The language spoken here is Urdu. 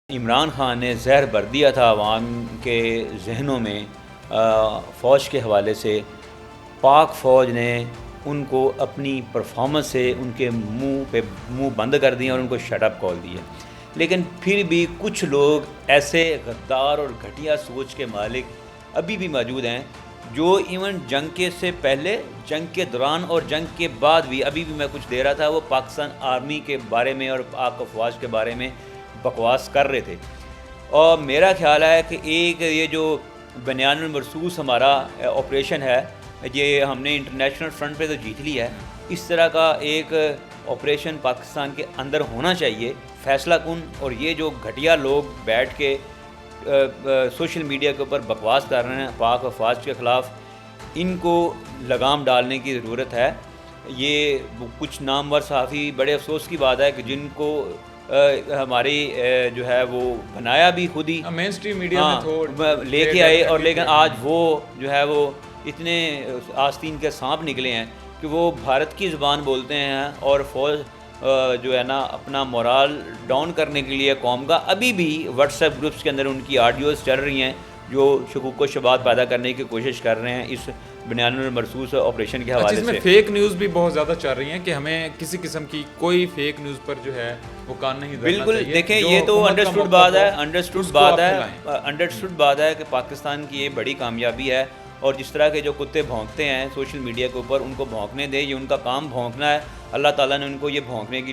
عمران خان نے زہر بھر دیا تھا عوام کے ذہنوں میں فوج کے حوالے سے۔ پاک فوج نے ان کو اپنی پرفارمنس سے ان کے منہ بند کر دیا اور ان کو شٹ اپ کال دیا، لیکن پھر بھی کچھ لوگ ایسے غدار اور گھٹیا سوچ کے مالک ابھی بھی موجود ہیں جو ایون جنگ کے سے پہلے، جنگ کے دوران اور جنگ کے بعد بھی، ابھی بھی میں کچھ دے رہا تھا، وہ پاکستان آرمی کے بارے میں اور پاک افواج کے بارے میں بکواس کر رہے تھے۔ اور میرا خیال ہے کہ ایک یہ جو بنیان المرصوص ہمارا آپریشن ہے، یہ ہم نے انٹرنیشنل فرنٹ پہ تو جیت لی ہے، اس طرح کا ایک آپریشن پاکستان کے اندر ہونا چاہیے فیصلہ کن۔ اور یہ جو گھٹیا لوگ بیٹھ کے سوشل میڈیا کے اوپر بکواس کر رہے ہیں پاک افواج کے خلاف، ان کو لگام ڈالنے کی ضرورت ہے۔ یہ کچھ نامور صحافی، بڑے افسوس کی بات ہے کہ جن کو ہماری جو ہے وہ بنایا بھی خود ہی مین اسٹریم میڈیا میں لے کے آئے، اور لیکن آج وہ جو ہے وہ اتنے آستین کے سانپ نکلے ہیں کہ وہ بھارت کی زبان بولتے ہیں، اور فوج جو ہے نا اپنا مورال ڈاؤن کرنے کے لیے قوم کا ابھی بھی واٹس ایپ گروپس کے اندر ان کی آڈیوز چل رہی ہیں جو شکوک و شبہات پیدا کرنے کی کوشش کر رہے ہیں اس بنیان المرصوص آپریشن کے حوالے سے۔ اس میں فیک نیوز بھی بہت زیادہ چل رہی ہیں کہ ہمیں کسی قسم کی کوئی فیک نیوز پر جو ہے وہ کان نہیں دھرنا چاہیے۔ بالکل، دیکھیں یہ تو انڈرسٹوڈ بات ہے کہ پاکستان کی یہ بڑی کامیابی ہے، اور جس طرح کے جو کتے بھونکتے ہیں سوشل میڈیا کے اوپر، ان کو بھونکنے دیں، یہ ان کا کام بھونکنا ہے۔ اللہ تعالیٰ نے ان کو یہ بھونکنے کی